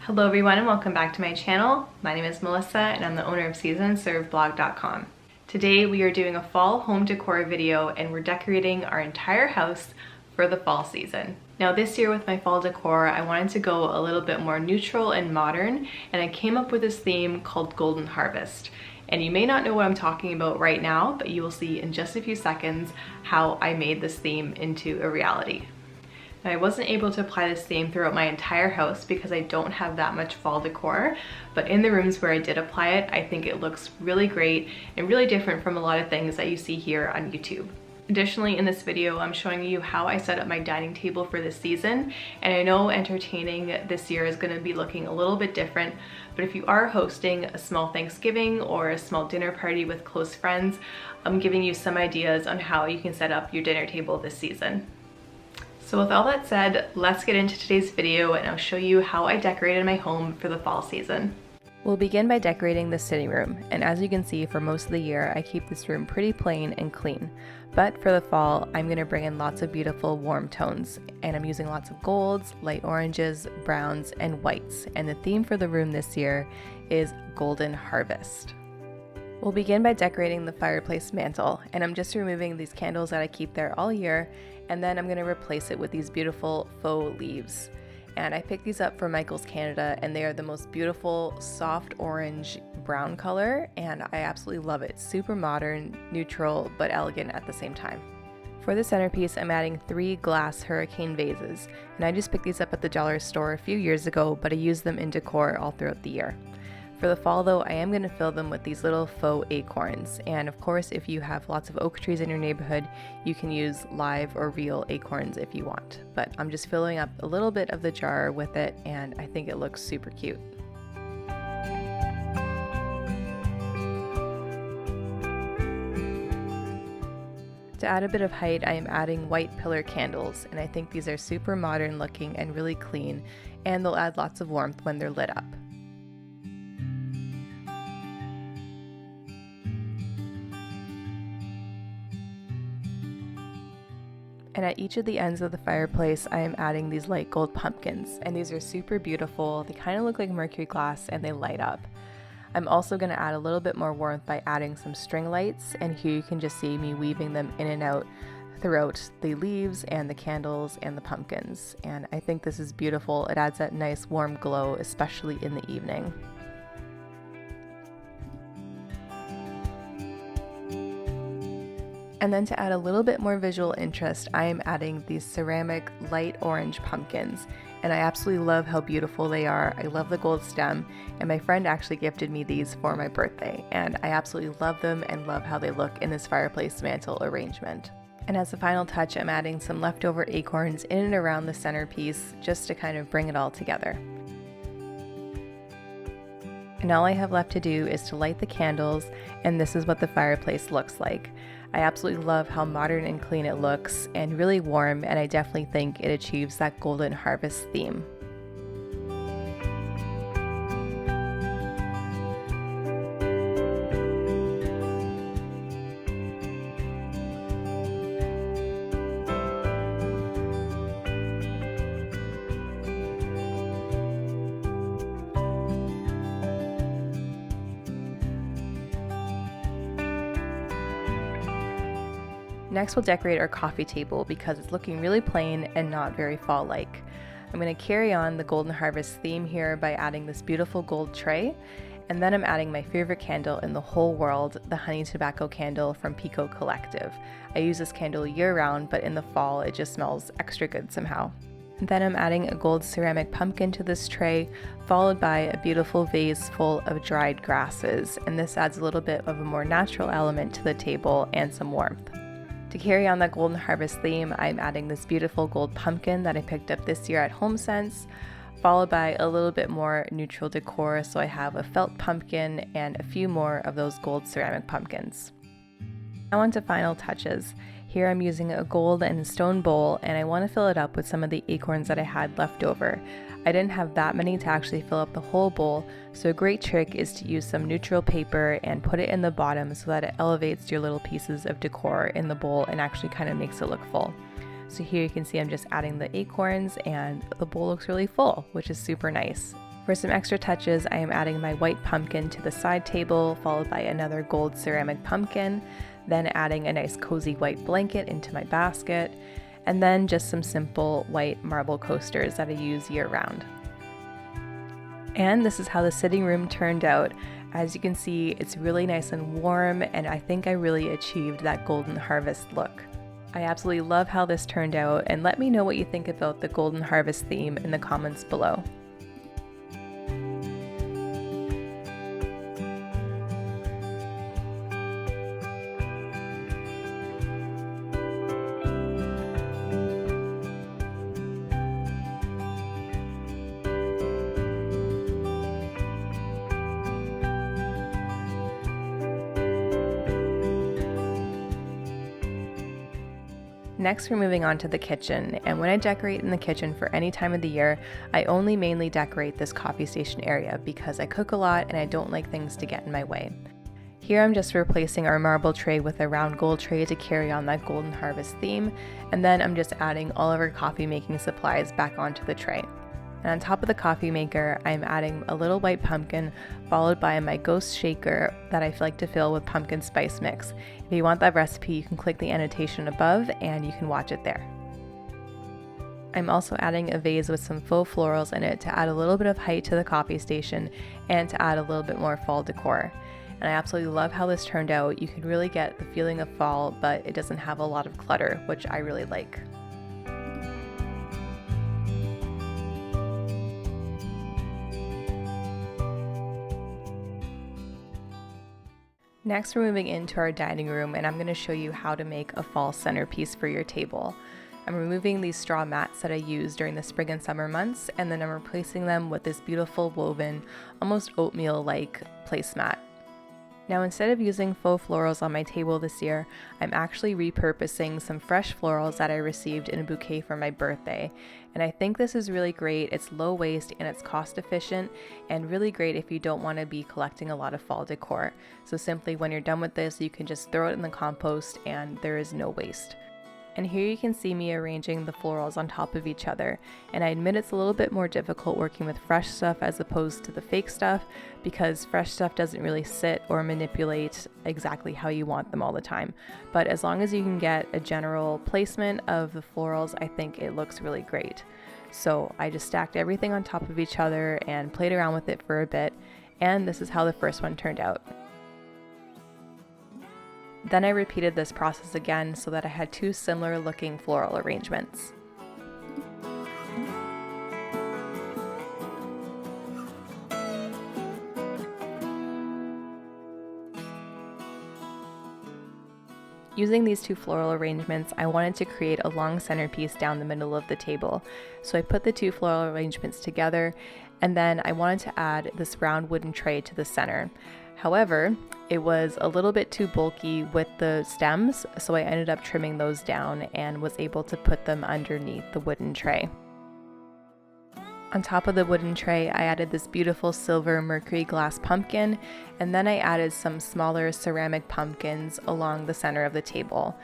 Hello everyone and welcome back to my channel. My name is Melissa and I'm the owner of SeasonServeBlog.com. Today we are doing a fall home decor video and we're decorating our entire house for the fall season. Now this year with my fall decor, I wanted to go a little bit more neutral and modern, and I came up with this theme called Golden Harvest. And you may not know what I'm talking about right now, but you will see in just a few seconds how I made this theme into a reality. Now, I wasn't able to apply this theme throughout my entire house because I don't have that much fall decor, but in the rooms where I did apply it, I think it looks really great and really different from a lot of things that you see here on YouTube. Additionally, in this video, I'm showing you how I set up my dining table for this season, and I know entertaining this year is going to be looking a little bit different, but if you are hosting a small Thanksgiving or a small dinner party with close friends, I'm giving you some ideas on how you can set up your dinner table this season. So with all that said, let's get into today's video and I'll show you how I decorated my home for the fall season. We'll begin by decorating the sitting room, and as you can see, for most of the year I keep this room pretty plain and clean. But for the fall, I'm going to bring in lots of beautiful warm tones, and I'm using lots of golds, light oranges, browns, and whites, and the theme for the room this year is Golden Harvest. We'll begin by decorating the fireplace mantle, and I'm just removing these candles that I keep there all year, and then I'm going to replace it with these beautiful faux leaves. And I picked these up from Michael's Canada, and they are the most beautiful soft orange brown color, and I absolutely love it. Super modern, neutral, but elegant at the same time. For the centerpiece, I'm adding 3 glass hurricane vases, and I just picked these up at the dollar store a few years ago, but I use them in decor all throughout the year. For the fall though, I am going to fill them with these little faux acorns, and of course if you have lots of oak trees in your neighborhood, you can use live or real acorns if you want. But I'm just filling up a little bit of the jar with it, and I think it looks super cute. To add a bit of height, I am adding white pillar candles, and I think these are super modern looking and really clean, and they'll add lots of warmth when they're lit up. And at each of the ends of the fireplace, I am adding these light gold pumpkins, and these are super beautiful. They kind of look like mercury glass and they light up. I'm also going to add a little bit more warmth by adding some string lights, and here you can just see me weaving them in and out throughout the leaves and the candles and the pumpkins. And I think this is beautiful. It adds that nice warm glow, especially in the evening. And then to add a little bit more visual interest, I am adding these ceramic light orange pumpkins, and I absolutely love how beautiful they are. I love the gold stem, and my friend actually gifted me these for my birthday, and I absolutely love them and love how they look in this fireplace mantle arrangement. And as a final touch, I'm adding some leftover acorns in and around the centerpiece just to kind of bring it all together. And all I have left to do is to light the candles, and this is what the fireplace looks like. I absolutely love how modern and clean it looks and really warm, and I definitely think it achieves that Golden Harvest theme. Next, we'll decorate our coffee table because it's looking really plain and not very fall-like. I'm going to carry on the Golden Harvest theme here by adding this beautiful gold tray, and then I'm adding my favorite candle in the whole world, the honey tobacco candle from Pico Collective. I use this candle year-round, but in the fall it just smells extra good somehow. And then I'm adding a gold ceramic pumpkin to this tray, followed by a beautiful vase full of dried grasses, and this adds a little bit of a more natural element to the table and some warmth. To carry on that Golden Harvest theme, I'm adding this beautiful gold pumpkin that I picked up this year at HomeSense, followed by a little bit more neutral decor, so I have a felt pumpkin and a few more of those gold ceramic pumpkins. Now on to final touches. Here I'm using a gold and stone bowl, and I want to fill it up with some of the acorns that I had left over. I didn't have that many to actually fill up the whole bowl, so a great trick is to use some neutral paper and put it in the bottom so that it elevates your little pieces of decor in the bowl and actually kind of makes it look full. So here you can see I'm just adding the acorns and the bowl looks really full, which is super nice. For some extra touches, I am adding my white pumpkin to the side table, followed by another gold ceramic pumpkin, then adding a nice cozy white blanket into my basket, and then just some simple white marble coasters that I use year-round. And this is how the sitting room turned out. As you can see, it's really nice and warm, and I think I really achieved that golden harvest look. I absolutely love how this turned out, and let me know what you think about the golden harvest theme in the comments below. Next, we're moving on to the kitchen, and when I decorate in the kitchen for any time of the year, I only mainly decorate this coffee station area because I cook a lot and I don't like things to get in my way. Here I'm just replacing our marble tray with a round gold tray to carry on that golden harvest theme, and then I'm just adding all of our coffee making supplies back onto the tray. And on top of the coffee maker, I'm adding a little white pumpkin followed by my ghost shaker that I like to fill with pumpkin spice mix. If you want that recipe, you can click the annotation above and you can watch it there. I'm also adding a vase with some faux florals in it to add a little bit of height to the coffee station and to add a little bit more fall decor. And I absolutely love how this turned out. You can really get the feeling of fall, but it doesn't have a lot of clutter, which I really like. Next, we're moving into our dining room, and I'm going to show you how to make a fall centerpiece for your table. I'm removing these straw mats that I used during the spring and summer months, and then I'm replacing them with this beautiful woven, almost oatmeal-like placemat. Now, instead of using faux florals on my table this year, I'm actually repurposing some fresh florals that I received in a bouquet for my birthday. And I think this is really great. It's low waste and it's cost efficient, and really great if you don't want to be collecting a lot of fall decor. So simply when you're done with this, you can just throw it in the compost and there is no waste. And here you can see me arranging the florals on top of each other. And I admit it's a little bit more difficult working with fresh stuff as opposed to the fake stuff, because fresh stuff doesn't really sit or manipulate exactly how you want them all the time. But as long as you can get a general placement of the florals, I think it looks really great. So I just stacked everything on top of each other and played around with it for a bit. And this is how the first one turned out. Then I repeated this process again so that I had two similar looking floral arrangements. Using these two floral arrangements, I wanted to create a long centerpiece down the middle of the table. So I put the two floral arrangements together, and then I wanted to add this round wooden tray to the center. However, it was a little bit too bulky with the stems, so I ended up trimming those down and was able to put them underneath the wooden tray. On top of the wooden tray, I added this beautiful silver mercury glass pumpkin, and then I added some smaller ceramic pumpkins along the center of the table.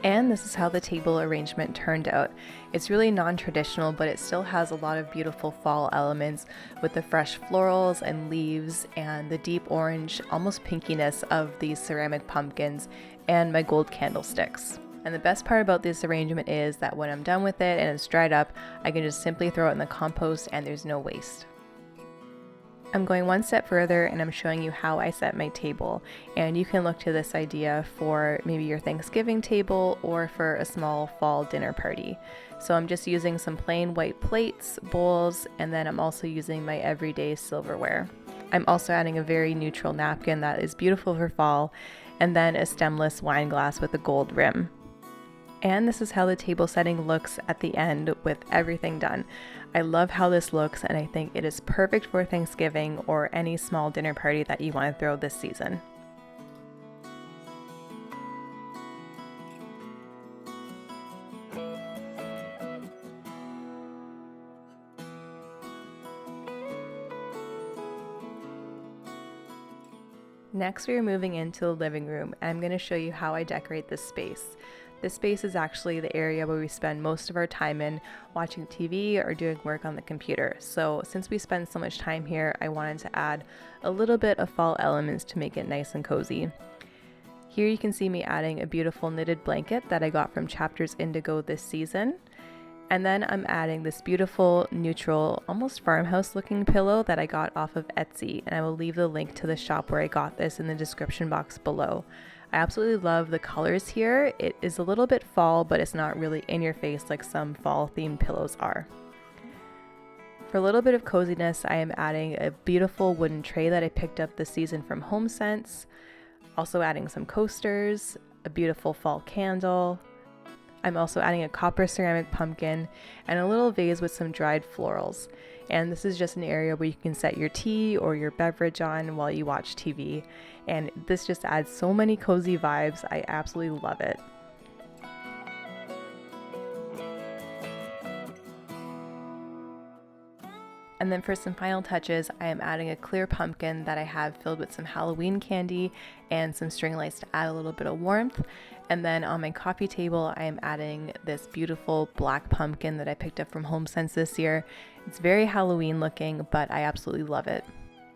And this is how the table arrangement turned out. It's really non-traditional, but it still has a lot of beautiful fall elements with the fresh florals and leaves and the deep orange, almost pinkiness of these ceramic pumpkins and my gold candlesticks. And the best part about this arrangement is that when I'm done with it and it's dried up, I can just simply throw it in the compost and there's no waste. I'm going one step further and I'm showing you how I set my table, and you can look to this idea for maybe your Thanksgiving table or for a small fall dinner party. So I'm just using some plain white plates, bowls, and then I'm also using my everyday silverware. I'm also adding a very neutral napkin that is beautiful for fall, and then a stemless wine glass with a gold rim. And this is how the table setting looks at the end with everything done. I love how this looks, and I think it is perfect for Thanksgiving or any small dinner party that you want to throw this season. Next, we are moving into the living room, and I'm going to show you how I decorate this space. This space is actually the area where we spend most of our time in watching TV or doing work on the computer. So since we spend so much time here, I wanted to add a little bit of fall elements to make it nice and cozy. Here you can see me adding a beautiful knitted blanket that I got from Chapters Indigo this season. And then I'm adding this beautiful, neutral, almost farmhouse looking pillow that I got off of Etsy. And I will leave the link to the shop where I got this in the description box below. I absolutely love the colors here. It is a little bit fall, but it's not really in your face like some fall themed pillows are. For a little bit of coziness, I am adding a beautiful wooden tray that I picked up this season from HomeSense. Also adding some coasters, a beautiful fall candle. I'm also adding a copper ceramic pumpkin and a little vase with some dried florals. And this is just an area where you can set your tea or your beverage on while you watch TV. And this just adds so many cozy vibes. I absolutely love it. And then for some final touches, I am adding a clear pumpkin that I have filled with some Halloween candy and some string lights to add a little bit of warmth. And then on my coffee table, I am adding this beautiful black pumpkin that I picked up from HomeSense this year. It's very Halloween looking, but I absolutely love it.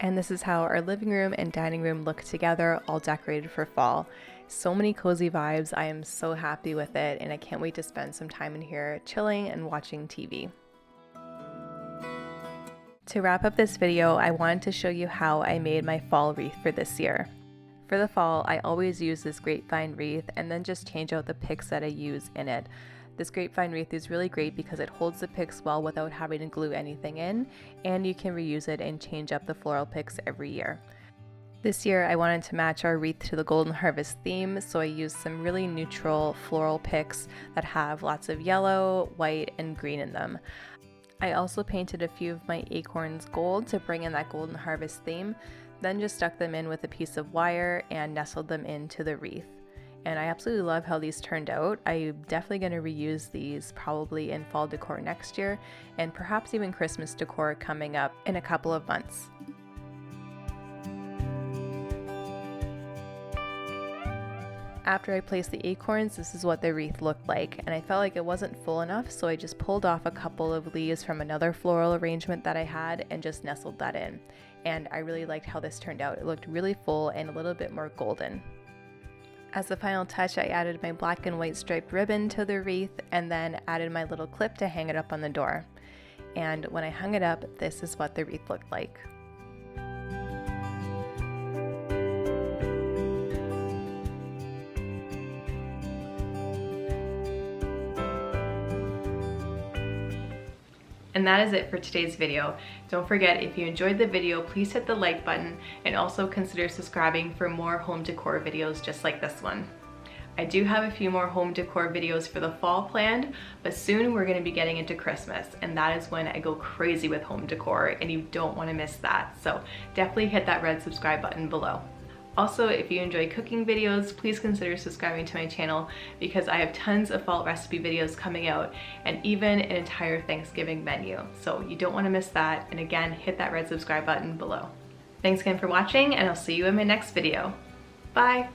And this is how our living room and dining room look together, all decorated for fall. So many cozy vibes. I am so happy with it, and I can't wait to spend some time in here chilling and watching TV. To wrap up this video, I wanted to show you how I made my fall wreath for this year. For the fall, I always use this grapevine wreath and then just change out the picks that I use in it. This grapevine wreath is really great because it holds the picks well without having to glue anything in, and you can reuse it and change up the floral picks every year. This year, I wanted to match our wreath to the Golden Harvest theme, so I used some really neutral floral picks that have lots of yellow, white, and green in them. I also painted a few of my acorns gold to bring in that Golden Harvest theme, then just stuck them in with a piece of wire and nestled them into the wreath. And I absolutely love how these turned out. I'm definitely going to reuse these probably in fall decor next year, and perhaps even Christmas decor coming up in a couple of months. After I placed the acorns, this is what the wreath looked like, and I felt like it wasn't full enough, so I just pulled off a couple of leaves from another floral arrangement that I had and just nestled that in. And I really liked how this turned out. It looked really full and a little bit more golden. As a final touch, I added my black and white striped ribbon to the wreath and then added my little clip to hang it up on the door. And when I hung it up, this is what the wreath looked like. And that is it for today's video. Don't forget, if you enjoyed the video, please hit the like button and also consider subscribing for more home decor videos just like this one. I do have a few more home decor videos for the fall planned, but soon we're going to be getting into Christmas, and that is when I go crazy with home decor, and you don't want to miss that. So definitely hit that red subscribe button below. Also, if you enjoy cooking videos, please consider subscribing to my channel because I have tons of fall recipe videos coming out and even an entire Thanksgiving menu. So you don't want to miss that. And again, hit that red subscribe button below. Thanks again for watching, and I'll see you in my next video. Bye!